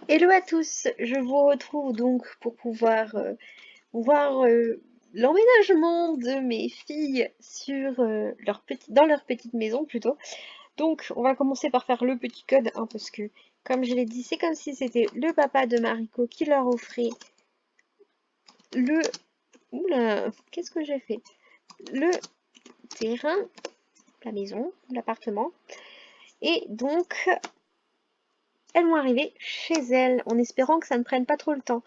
Hello à tous, je vous retrouve donc pour pouvoir voir l'emménagement de mes filles sur dans leur petite maison plutôt. Donc on va commencer par faire le petit code hein, parce que comme je l'ai dit, c'est comme si c'était le papa de Mariko qui leur offrait le... Oula, qu'est-ce que j'ai fait? Le terrain, la maison, l'appartement. Et donc elles vont arriver chez elles en espérant que ça ne prenne pas trop le temps.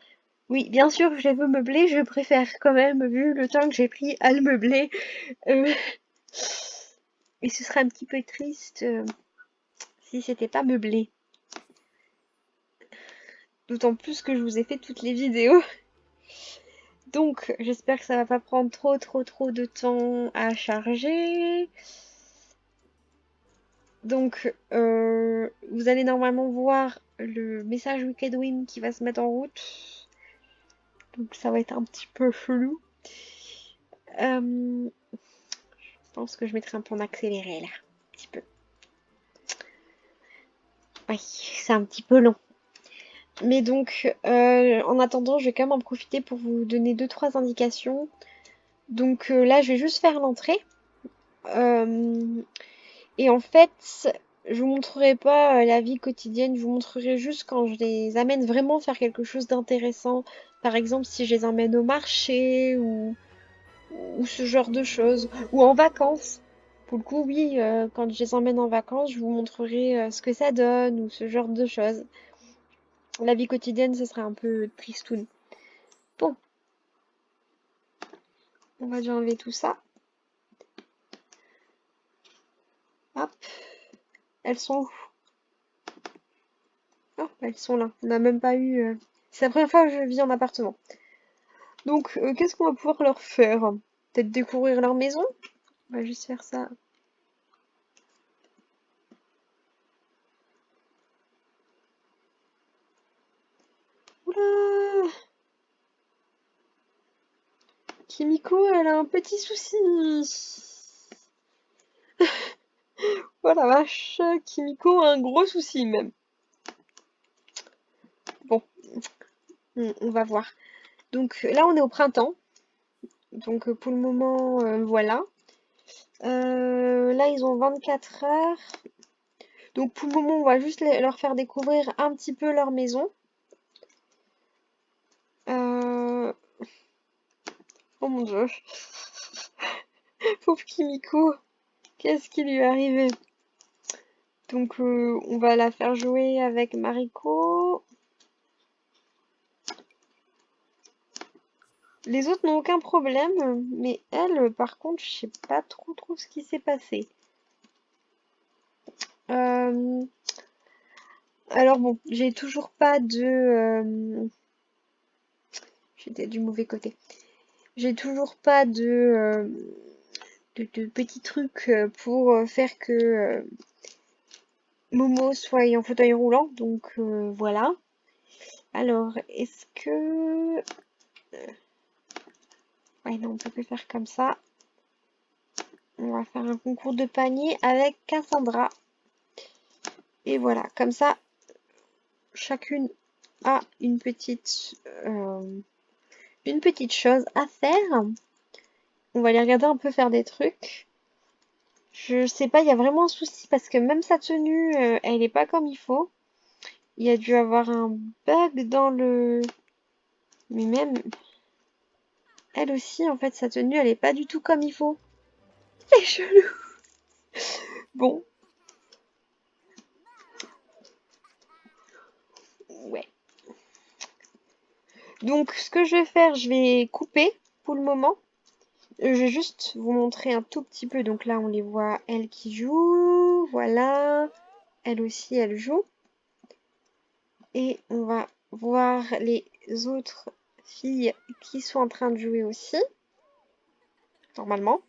Oui, bien sûr, je les veux meubler, je préfère quand même, vu le temps que j'ai pris à le meubler. Euh, et ce serait un petit peu triste si c'était pas meublé. D'autant plus que je vous ai fait toutes les vidéos. Donc, j'espère que ça va pas prendre trop de temps à charger. Donc, vous allez normalement voir le message Wicked Win qui va se mettre en route. Donc, ça va être un petit peu flou. Je pense que je mettrai un peu en accéléré là. Un petit peu. Oui, c'est un petit peu long. Mais donc, en attendant, je vais quand même en profiter pour vous donner deux, trois indications. Donc là, je vais juste faire l'entrée. Euh, et en fait, je vous montrerai pas la vie quotidienne, je vous montrerai juste quand je les amène vraiment faire quelque chose d'intéressant. Par exemple, si je les emmène au marché ou ce genre de choses. Ou en vacances. Pour le coup, oui, quand je les emmène en vacances, je vous montrerai ce que ça donne ou ce genre de choses. La vie quotidienne, ce serait un peu tristoun. Bon, on va déjà enlever tout ça. Hop, elles sont où? Oh, elles sont là. On n'a même pas eu... C'est la première fois que je vis en appartement. Donc, qu'est-ce qu'on va pouvoir leur faire? Peut-être découvrir leur maison? On va juste faire ça. Oula! Kimiko, elle a un petit souci. Oh la vache, Kimiko a un gros souci même. Bon, on va voir. Donc là, on est au printemps. Donc pour le moment, voilà. Là, ils ont 24 heures. Donc pour le moment, on va juste leur faire découvrir un petit peu leur maison. Euh, Oh mon dieu, pauvre Kimiko, qu'est-ce qui lui est arrivé? Donc on va la faire jouer avec Mariko. Les autres n'ont aucun problème, mais elle, par contre, je sais pas trop ce qui s'est passé. Euh, alors bon, j'ai toujours pas de... J'étais du mauvais côté. J'ai toujours pas de petits trucs pour faire que Momo soit en fauteuil roulant. Donc voilà. Alors, est-ce que... Ouais, non, on peut plus faire comme ça. On va faire un concours de panier avec Cassandra. Et voilà, comme ça, chacune a une petite chose à faire. On va les regarder un peu faire des trucs. Je sais pas, il y a vraiment un souci parce que même sa tenue, elle est pas comme il faut. Il y a dû avoir un bug dans le... Mais même, elle aussi, en fait, sa tenue, elle est pas du tout comme il faut. C'est chelou. Bon, ouais. Donc, ce que je vais faire, je vais couper pour le moment. Je vais juste vous montrer un tout petit peu. Donc là, on les voit, elle qui joue. Voilà. Elle aussi, elle joue. Et on va voir les autres filles qui sont en train de jouer aussi. Normalement.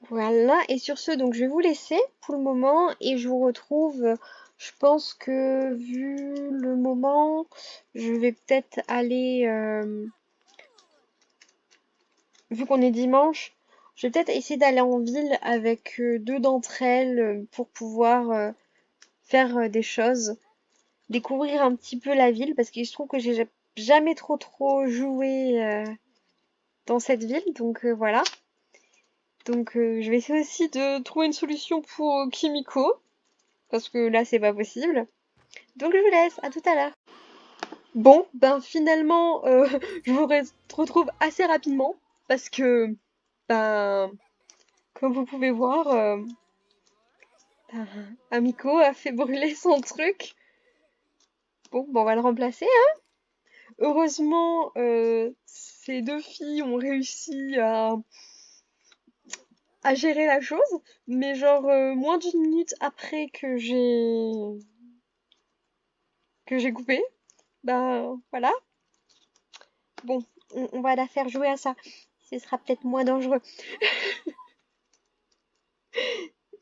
Voilà. Et sur ce, donc je vais vous laisser pour le moment. Et je vous retrouve. Je pense que vu le moment, je vais peut-être aller... vu qu'on est dimanche, je vais peut-être essayer d'aller en ville avec deux d'entre elles pour pouvoir faire des choses, découvrir un petit peu la ville, parce qu'il se trouve que j'ai jamais trop joué dans cette ville, donc voilà. Donc je vais essayer aussi de trouver une solution pour Kimiko, parce que là c'est pas possible. Donc je vous laisse, à tout à l'heure. Bon, ben finalement, je vous retrouve assez rapidement, parce que, ben, comme vous pouvez voir, Amiko a fait brûler son truc. Bon, ben on va le remplacer, hein. Heureusement, ces deux filles ont réussi à gérer la chose, mais genre moins d'une minute après que j'ai coupé, ben voilà. Bon, on va la faire jouer à ça. Ce sera peut-être moins dangereux.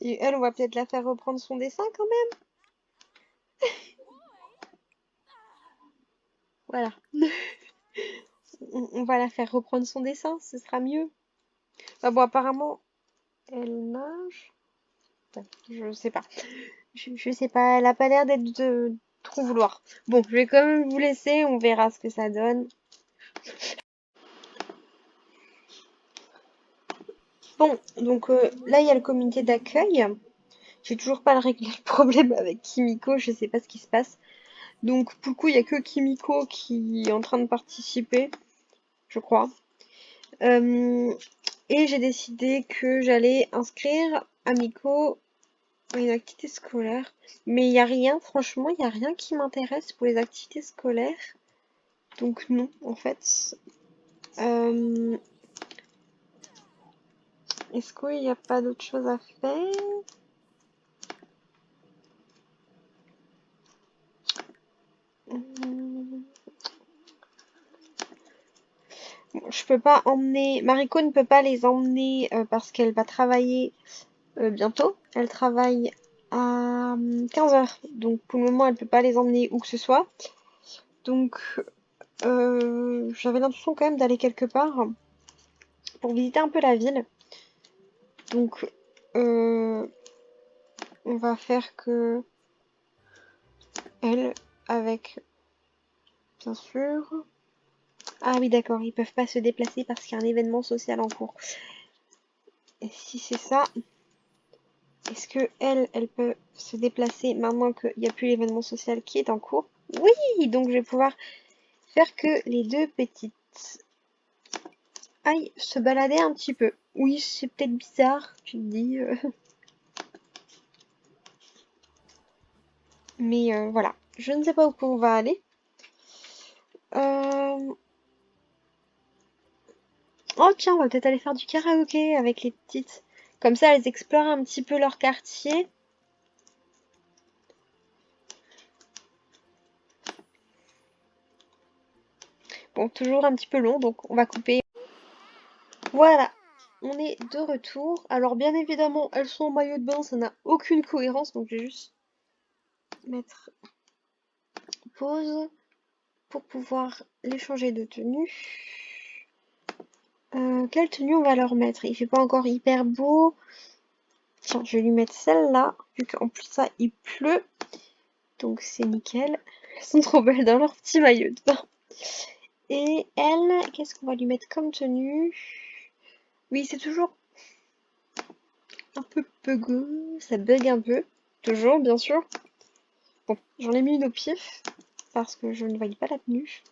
Et elle, on va peut-être la faire reprendre son dessin quand même. Voilà. On va la faire reprendre son dessin, ce sera mieux. Ah bon, apparemment, elle nage. Ouais, je sais pas. Je sais pas, elle a pas l'air d'être de trop vouloir. Bon, je vais quand même vous laisser, on verra ce que ça donne. Bon, donc là, il y a le comité d'accueil. J'ai toujours pas réglé le problème avec Kimiko, je sais pas ce qui se passe. Donc, pour le coup, il y a que Kimiko qui est en train de participer, je crois. Euh, et j'ai décidé que j'allais inscrire Amiko à une activité scolaire. Mais il n'y a rien, franchement, il n'y a rien qui m'intéresse pour les activités scolaires. Donc non, en fait. Euh, Est-ce qu'il n'y a pas d'autre chose à faire? Hum, bon, je peux pas emmener. Mariko ne peut pas les emmener parce qu'elle va travailler bientôt. Elle travaille à 15 heures. Donc pour le moment, elle peut pas les emmener où que ce soit. Donc j'avais l'intention quand même d'aller quelque part pour visiter un peu la ville. Donc euh, on va faire que elle avec bien sûr. Ah oui d'accord, ils peuvent pas se déplacer parce qu'il y a un événement social en cours. Et si c'est ça, est-ce que elle peut se déplacer maintenant qu'il n'y a plus l'événement social qui est en cours? Oui, donc je vais pouvoir faire que les deux petites aillent se balader un petit peu. Oui, c'est peut-être bizarre, tu te dis. Mais voilà, je ne sais pas où on va aller. Euh, Oh tiens, on va peut-être aller faire du karaoké avec les petites. Comme ça, elles explorent un petit peu leur quartier. Bon, toujours un petit peu long, donc on va couper. Voilà, on est de retour. Alors bien évidemment, elles sont en maillot de bain, ça n'a aucune cohérence, donc je vais juste mettre pause pour pouvoir les changer de tenue. Quelle tenue on va leur mettre? Il fait pas encore hyper beau. Tiens, je vais lui mettre celle-là, vu qu'en plus ça, il pleut. Donc c'est nickel. Elles sont trop belles dans leur petit maillot de bain. Et elle, qu'est-ce qu'on va lui mettre comme tenue? Oui, c'est toujours un peu bugeux, ça bug un peu. Toujours, bien sûr. Bon, j'en ai mis une au pif, parce que je ne voyais pas la tenue.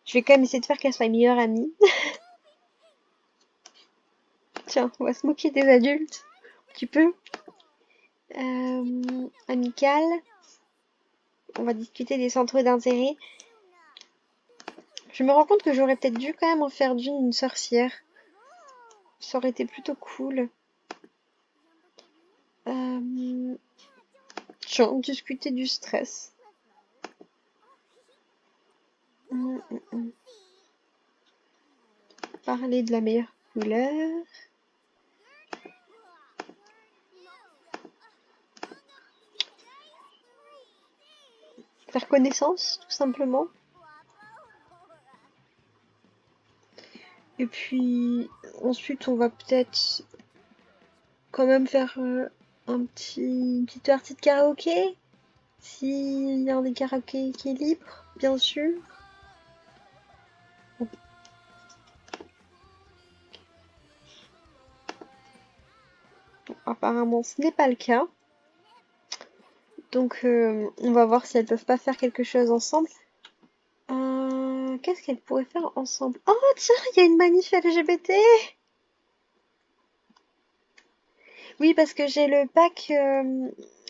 Je vais quand même essayer de faire qu'elle soit meilleure amie. Tiens, on va se moquer des adultes. Un petit peu. Amical. On va discuter des centres d'intérêt. Je me rends compte que j'aurais peut-être dû quand même en faire d'une une sorcière. Ça aurait été plutôt cool. Tiens, discuter du stress. Hum, hum, hum. Parler de la meilleure couleur. Faire connaissance, tout simplement. Et puis ensuite, on va peut-être quand même faire une petite partie de karaoké. S'il y a des karaokés qui est libre, bien sûr. Bon, apparemment, ce n'est pas le cas. Donc, on va voir si elles peuvent pas faire quelque chose ensemble. Qu'est-ce qu'elles pourraient faire ensemble? Oh, tiens, il y a une manif LGBT! Oui, parce que j'ai le pack.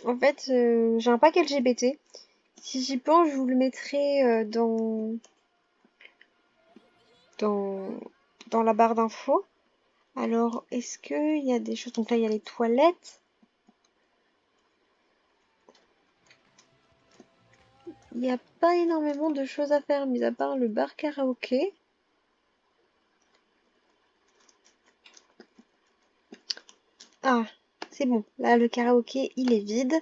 En fait, j'ai un pack LGBT. Si j'y pense, je vous le mettrai dans, dans la barre d'infos. Alors, est-ce qu'il y a des choses? Donc là, il y a les toilettes. Il n'y a pas énormément de choses à faire, mis à part le bar karaoké. Ah, c'est bon. Là, le karaoké, il est vide.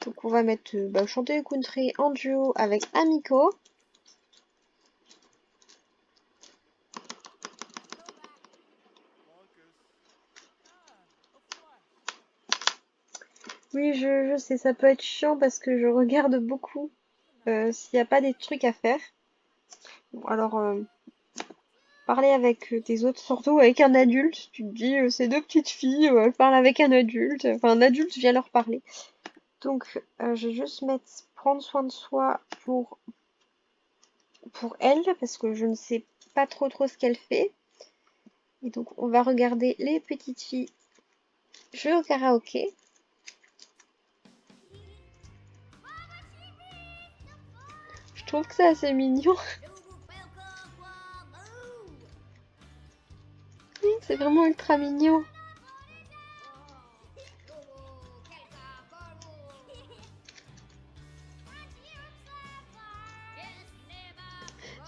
Donc, on va mettre chanter le country en duo avec Amico. Oui, je sais, ça peut être chiant parce que je regarde beaucoup s'il n'y a pas des trucs à faire. Bon, alors, parler avec tes autres, surtout avec un adulte, tu te dis, ces deux petites filles, elles parlent avec un adulte, enfin, un adulte vient leur parler. Donc, je vais juste mettre prendre soin de soi pour elle, parce que je ne sais pas trop ce qu'elle fait. Et donc, on va regarder les petites filles jouer au karaoké. Je trouve que c'est assez mignon. C'est vraiment ultra mignon.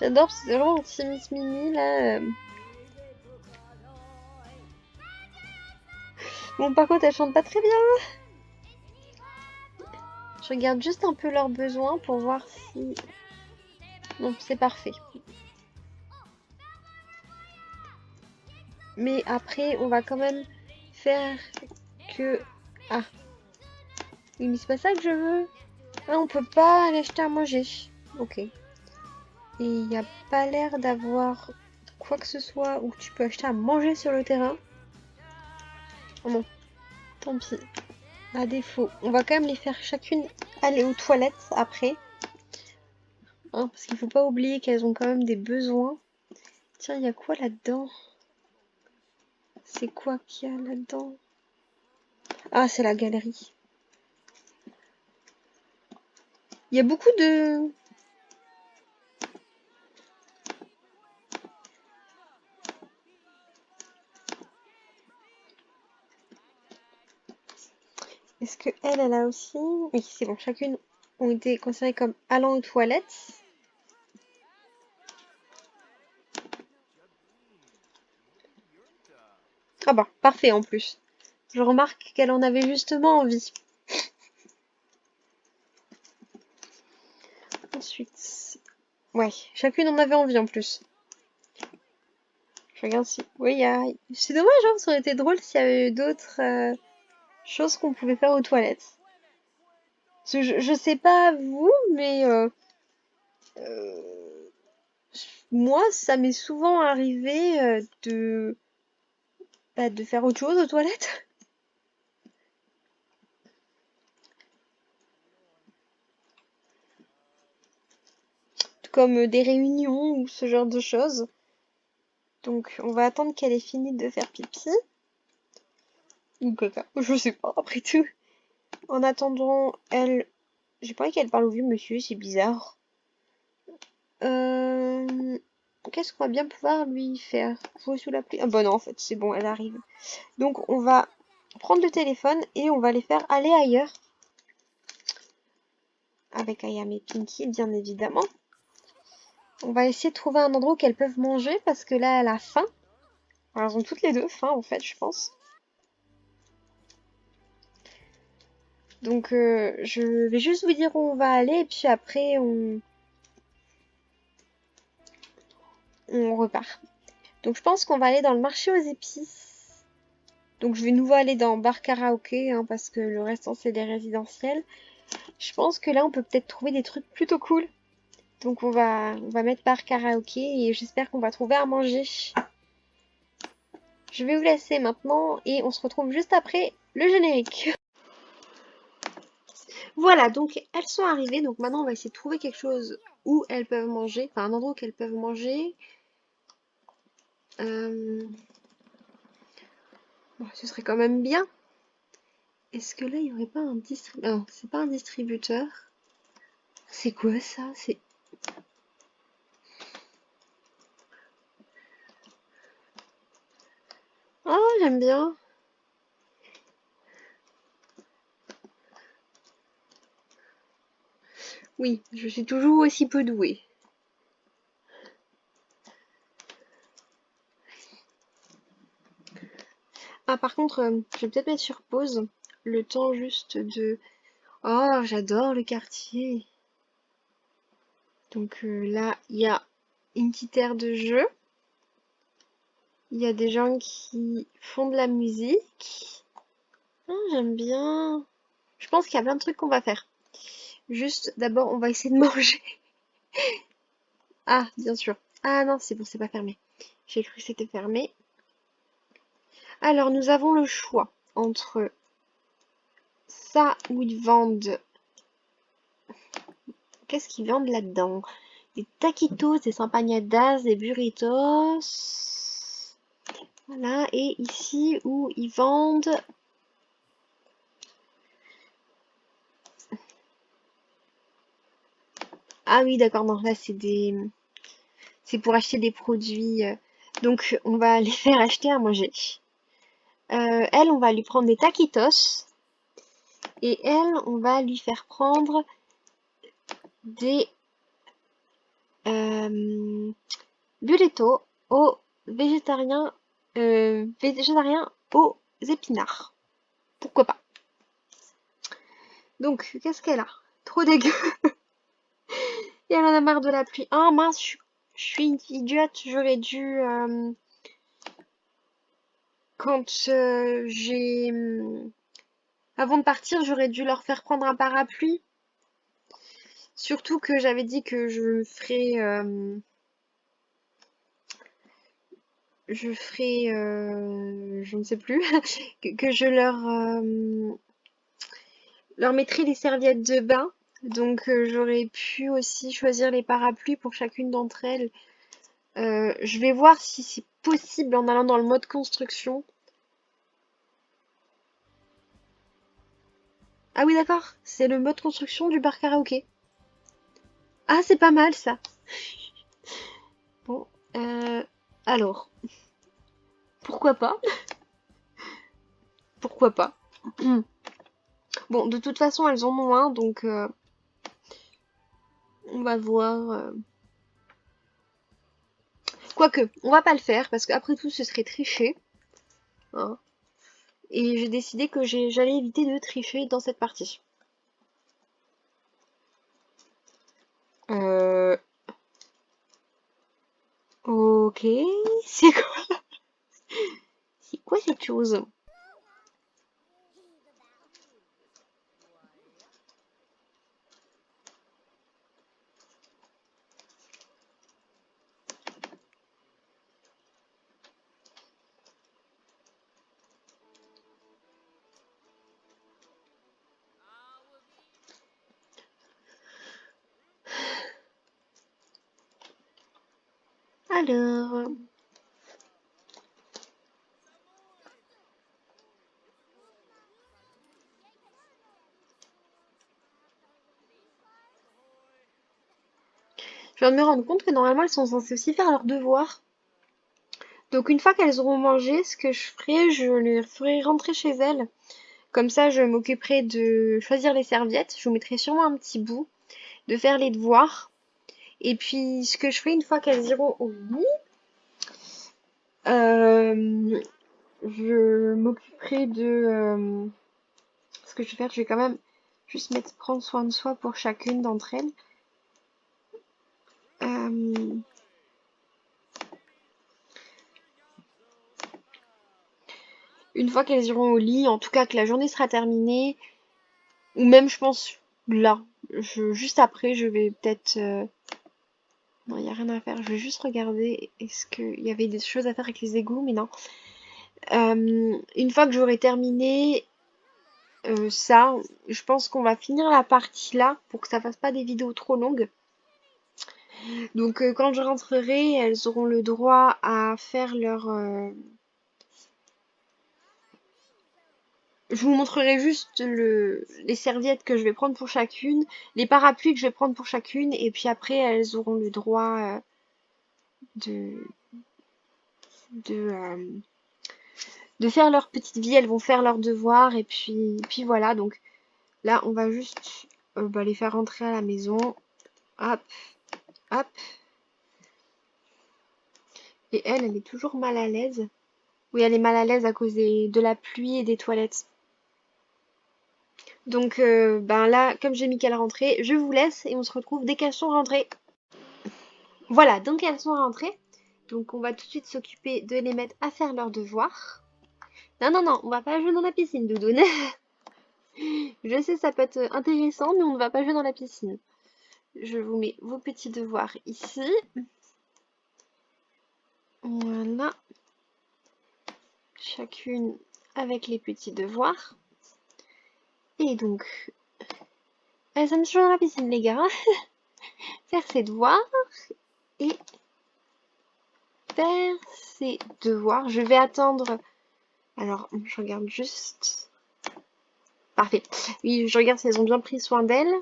J'adore, c'est vraiment un petit Miss Mini là. Bon, par contre, elle chante pas très bien. Je regarde juste un peu leurs besoins pour voir si... Non, c'est parfait. Mais après, on va quand même faire que... Ah, oui, mais c'est pas ça que je veux. Ah, on peut pas aller acheter à manger. Ok. Et il n'y a pas l'air d'avoir quoi que ce soit où tu peux acheter à manger sur le terrain. Oh non, tant pis. À défaut, on va quand même les faire chacune aller aux toilettes après. Hein, parce qu'il faut pas oublier qu'elles ont quand même des besoins. Tiens, il y a quoi là-dedans? C'est quoi qu'il y a là-dedans? Ah, c'est la galerie. Il y a beaucoup de... Est-ce que elle a aussi... Oui, c'est bon, chacune ont été considérées comme allant aux toilettes. Ah bah, parfait en plus. Je remarque qu'elle en avait justement envie. Ensuite... Ouais, chacune en avait envie en plus. Je regarde si... Oui, il y a... C'est dommage, hein, ça aurait été drôle s'il y avait eu d'autres choses qu'on pouvait faire aux toilettes. Parce que je sais pas vous, mais euh, moi, ça m'est souvent arrivé de faire autre chose aux toilettes. Comme des réunions ou ce genre de choses. Donc, on va attendre qu'elle ait fini de faire pipi. Ou caca, je sais pas, après tout. En attendant, elle... J'ai pas envie qu'elle parle au vieux monsieur, c'est bizarre. Euh... Qu'est-ce qu'on va bien pouvoir lui faire? Jouer sous la pluie? Ah bah non, en fait, c'est bon, elle arrive. Donc, on va prendre le téléphone et on va les faire aller ailleurs. Avec Ayame et Pinky, bien évidemment. On va essayer de trouver un endroit où qu'elles peuvent manger parce que là, elle a faim. Alors, elles ont toutes les deux faim en fait, je pense. Donc je vais juste vous dire où on va aller et puis après on repart. Donc je pense qu'on va aller dans le marché aux épices. Donc je vais nouveau aller dans bar karaoké hein, parce que le restant c'est des résidentiels. Je pense que là on peut peut-être trouver des trucs plutôt cool. Donc on va mettre bar karaoké et j'espère qu'on va trouver à manger. Je vais vous laisser maintenant et on se retrouve juste après le générique. Voilà, donc elles sont arrivées. Donc maintenant on va essayer de trouver quelque chose où elles peuvent manger, enfin un endroit où elles peuvent manger. Euh, bon, ce serait quand même bien. Est-ce que là il n'y aurait pas un distributeur? Non, c'est pas un distributeur. C'est quoi ça? C'est. Oh, j'aime bien. Oui, je suis toujours aussi peu douée. Ah, par contre, je vais peut-être mettre sur pause le temps juste de. Oh, j'adore le quartier. Donc là, il y a une petite aire de jeu. Il y a des gens qui font de la musique. Ah, j'aime bien. Je pense qu'il y a plein de trucs qu'on va faire. Juste, d'abord, on va essayer de manger. Ah, bien sûr. Ah non, c'est bon, c'est pas fermé. J'ai cru que c'était fermé. Alors, nous avons le choix entre ça où ils vendent. Qu'est-ce qu'ils vendent là-dedans? Des taquitos, des empanadas, des burritos. Voilà, et ici où ils vendent. Ah oui, d'accord, non, là c'est des. C'est pour acheter des produits. Donc, on va les faire acheter à manger. Elle, on va lui prendre des taquitos. Et elle, on va lui faire prendre des burritos aux végétariens aux épinards. Pourquoi pas? Donc, qu'est-ce qu'elle a? Trop dégueu. Et elle en a marre de la pluie. Ah mince, je suis une idiote. J'aurais dû, quand j'ai... Avant de partir, j'aurais dû leur faire prendre un parapluie. Surtout que j'avais dit que je ferais, je ne sais plus, que je leur mettrais les serviettes de bain. Donc j'aurais pu aussi choisir les parapluies pour chacune d'entre elles. Je vais voir si c'est possible en allant dans le mode construction. Ah oui d'accord, c'est le mode construction du bar karaoké. Ah c'est pas mal ça. Bon, euh, alors, pourquoi pas? Pourquoi pas? Bon, de toute façon, elles en ont un, donc on va voir. Quoique, on va pas le faire, parce qu'après tout, ce serait tricher. Hein. Et j'ai décidé que j'allais éviter de tricher dans cette partie. Euh... Ok, c'est quoi? C'est quoi cette chose? Alors... Je viens de me rendre compte que normalement, elles sont censées aussi faire leurs devoirs. Donc une fois qu'elles auront mangé, ce que je ferai, je les ferai rentrer chez elles. Comme ça, je m'occuperai de choisir les serviettes. Je vous mettrai sûrement un petit bout, de faire les devoirs. Et puis, ce que je ferai une fois qu'elles iront au lit, Euh, je m'occuperai de... ce que je vais faire, je vais quand même juste prendre soin de soi pour chacune d'entre elles. Euh, une fois qu'elles iront au lit, en tout cas que la journée sera terminée, ou même je pense là, juste après, je vais peut-être... non, il n'y a rien à faire, je vais juste regarder, est-ce qu'il y avait des choses à faire avec les égouts, mais non. Une fois que j'aurai terminé ça, je pense qu'on va finir la partie là pour que ça fasse pas des vidéos trop longues. Donc quand je rentrerai, elles auront le droit à faire leur... Je vous montrerai juste les serviettes que je vais prendre pour chacune, les parapluies que je vais prendre pour chacune, et puis après elles auront le droit de, de, de faire leur petite vie, elles vont faire leurs devoirs, et puis voilà. Donc là, on va juste les faire rentrer à la maison. Hop, hop. Et elle est toujours mal à l'aise. Oui, elle est mal à l'aise à cause de la pluie et des toilettes. Donc, ben là, comme j'ai mis qu'elle rentrait, je vous laisse et on se retrouve dès qu'elles sont rentrées. Voilà, donc elles sont rentrées. Donc, on va tout de suite s'occuper de les mettre à faire leurs devoirs. Non, non, non, on va pas jouer dans la piscine, Doudoune. Je sais, ça peut être intéressant, mais on ne va pas jouer dans la piscine. Je vous mets vos petits devoirs ici. Voilà. Chacune avec les petits devoirs. Et donc, elles aiment toujours dans la piscine, les gars. Faire ses devoirs et faire ses devoirs. Je vais attendre. Alors, je regarde juste. Parfait. Oui, je regarde si elles ont bien pris soin d'elles.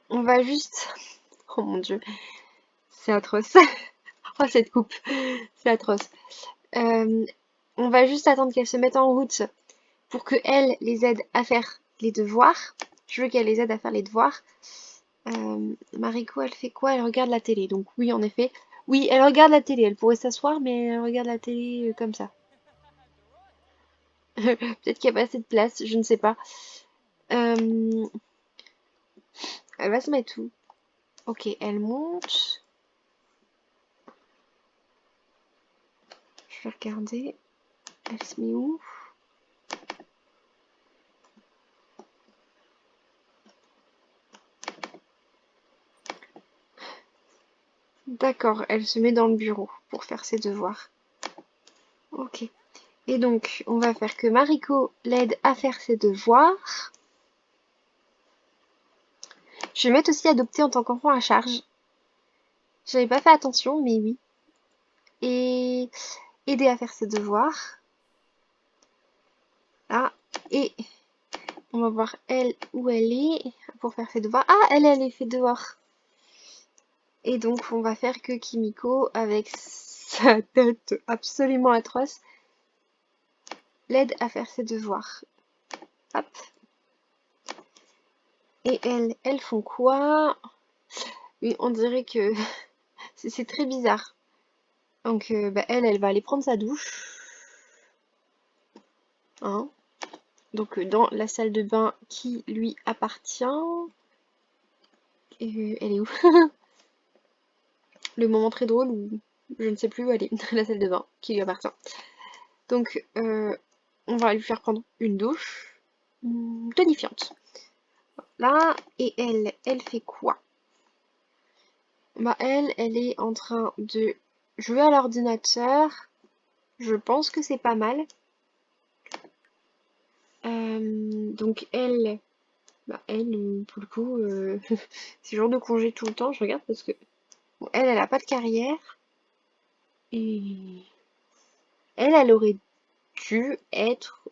On va juste... Oh mon dieu, c'est atroce. Oh, cette coupe, c'est atroce. Euh, on va juste attendre qu'elles se mettent en route pour que elles les aident à faire les devoirs. Je veux qu'elles les aident à faire les devoirs. Mariko, elle fait quoi? Elle regarde la télé. Donc oui, en effet. Oui, elle regarde la télé. Elle pourrait s'asseoir, mais elle regarde la télé comme ça. Peut-être qu'il n'y a pas assez de place, je ne sais pas. Euh, elle va se mettre où? Ok, elle monte. Je vais regarder. Elle se met où? D'accord, elle se met dans le bureau pour faire ses devoirs. Ok. Et donc, on va faire que Mariko l'aide à faire ses devoirs. Je vais mettre aussi adopter en tant qu'enfant à charge. J'avais pas fait attention, mais oui. Et aider à faire ses devoirs. Là. Et on va voir elle où elle est pour faire ses devoirs. Ah, elle est fait dehors. Et donc, on va faire que Kimiko, avec sa tête absolument atroce, l'aide à faire ses devoirs. Hop. Et elles font quoi? Oui, on dirait que c'est très bizarre. Donc, bah, elle va aller prendre sa douche. Hein. Donc, dans la salle de bain qui lui appartient. Et, elle est où? Le moment très drôle où je ne sais plus où elle est. La salle de bain qui lui appartient. Donc, on va lui faire prendre une douche tonifiante. Là, et elle fait quoi? Bah, elle est en train de jouer à l'ordinateur. Je pense que c'est pas mal. Donc, bah, pour le coup, c'est genre de congé tout le temps. Je regarde parce que bon, elle a pas de carrière. Et elle aurait dû être.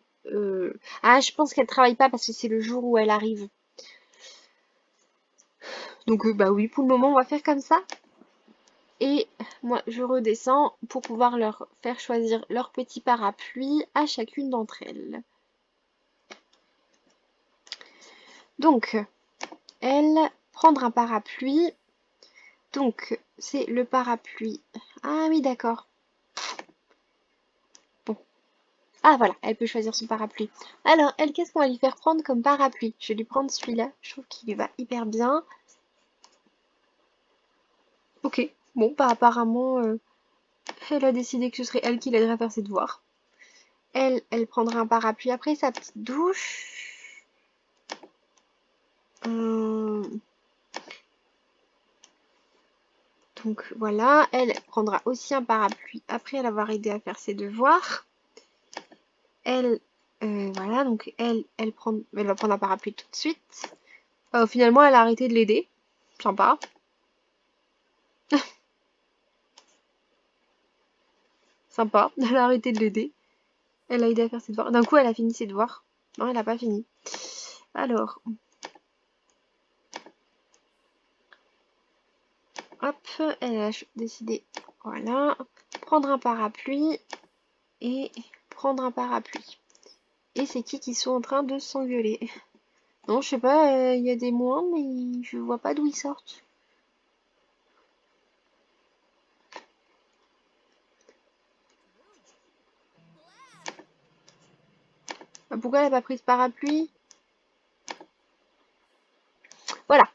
Ah, je pense qu'elle travaille pas parce que c'est le jour où elle arrive. Donc, bah oui, pour le moment, on va faire comme ça. Et moi, je redescends pour pouvoir leur faire choisir leur petit parapluie à chacune d'entre elles. Donc, elle prendre un parapluie. Donc, c'est le parapluie. Ah oui, d'accord. Bon. Ah voilà, elle peut choisir son parapluie. Alors, elle, qu'est-ce qu'on va lui faire prendre comme parapluie? Je vais lui prendre celui-là. Je trouve qu'il lui va hyper bien. Ok. Bon, bah apparemment, elle a décidé que ce serait elle qui l'aiderait à faire ses devoirs. Elle prendra un parapluie après sa petite douche. Donc voilà, elle prendra aussi un parapluie après l'avoir aidé à faire ses devoirs. Elle, voilà, donc elle va prendre un parapluie tout de suite. Finalement, elle a arrêté de l'aider. Sympa. Sympa, elle a arrêté de l'aider. Elle a aidé à faire ses devoirs. D'un coup, elle a fini ses devoirs. Non, elle n'a pas fini. Alors, hop, elle a décidé, voilà, prendre un parapluie et prendre un parapluie. Et c'est qui sont en train de s'engueuler? Non, je sais pas, il y a des mots, mais je vois pas d'où ils sortent. Pourquoi elle a pas pris ce parapluie? Voilà.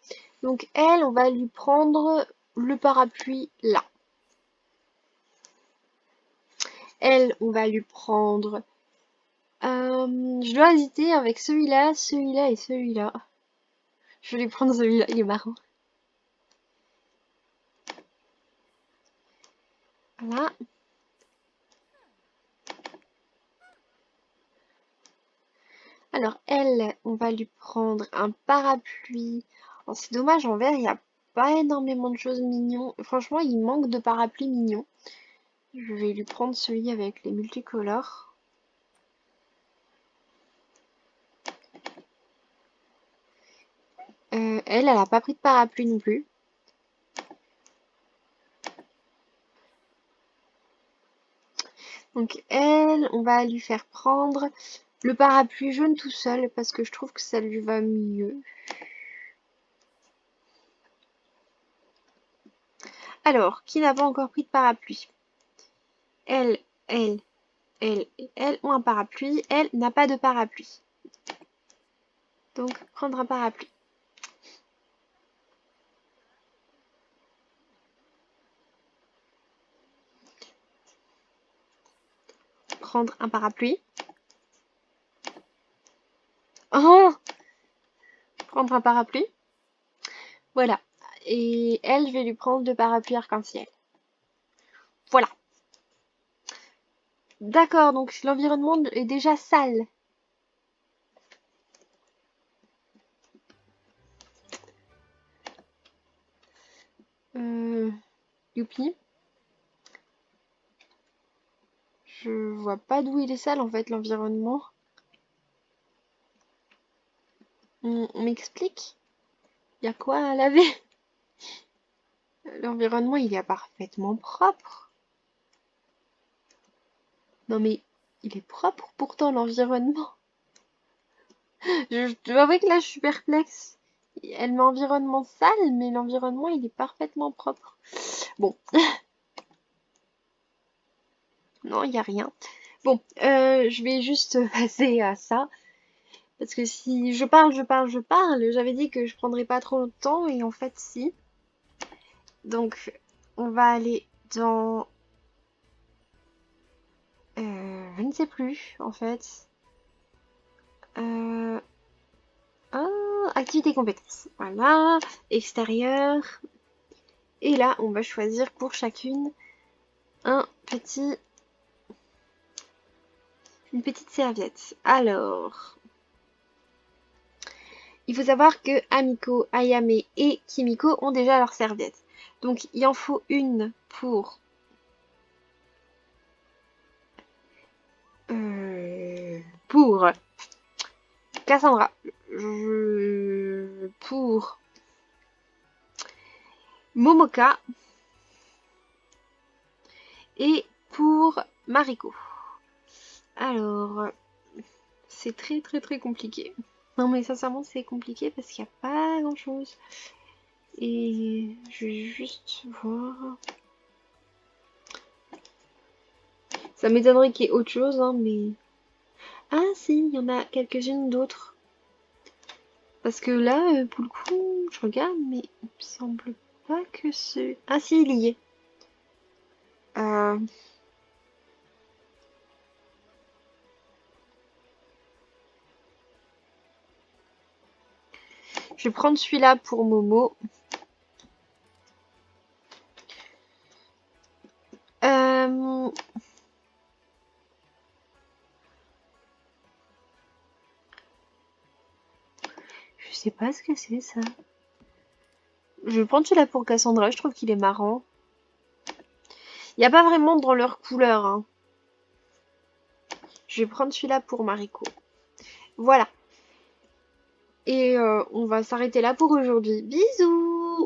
Donc elle, on va lui prendre le parapluie là. Elle, on va lui prendre... je dois hésiter avec celui-là, celui-là et celui-là. Je vais lui prendre celui-là, il est marrant. Voilà. Alors elle, on va lui prendre un parapluie. Oh, c'est dommage, en vert, il n'y a pas énormément de choses mignons. Franchement, il manque de parapluies mignons. Je vais lui prendre celui avec les multicolores. Elle a pas pris de parapluie non plus. Donc elle, on va lui faire prendre le parapluie jaune tout seul parce que je trouve que ça lui va mieux. Alors, qui n'a pas encore pris de parapluie? Elle, elle, elle et elle ont un parapluie. Elle n'a pas de parapluie. Donc, prendre un parapluie. Prendre un parapluie. Oh! Prendre un parapluie. Voilà. Et elle, je vais lui prendre deux parapluies arc-en-ciel. Voilà. D'accord, donc l'environnement est déjà sale. Youpi. Je vois pas d'où il est sale en fait l'environnement. On m'explique? Il y a quoi à laver? L'environnement il est parfaitement propre. Non mais il est propre pourtant l'environnement. Je dois avouer que là je suis perplexe. Elle met environnement sale mais l'environnement il est parfaitement propre. Bon, non il n'y a rien. Bon, je vais juste passer à ça. Parce que si je parle, j'avais dit que je prendrais pas trop longtemps et en fait si. Donc on va aller dans... je ne sais plus en fait. Euh, activité compétences. Voilà, extérieur. Et là, on va choisir pour chacune un petit, une petite serviette. Alors, il faut savoir que Amiko, Ayame et Kimiko ont déjà leur serviette. Donc, il en faut une pour Cassandra, pour Momoka et pour Mariko. Alors, c'est très compliqué. Non mais sincèrement c'est compliqué parce qu'il n'y a pas grand chose. Et je vais juste voir. Ça m'étonnerait qu'il y ait autre chose, hein, mais... Ah si, il y en a quelques-unes d'autres. Parce que là, pour le coup, je regarde, mais il me semble pas que c'est... Ah si, il y est. Euh, Je vais prendre celui-là pour Momo. Euh, Je sais pas ce que c'est ça. Je vais prendre celui-là pour Cassandra, je trouve qu'il est marrant. Il n'y a pas vraiment dans leur couleur, hein. Je vais prendre celui-là pour Mariko. Voilà. Et on va s'arrêter là pour aujourd'hui. Bisous!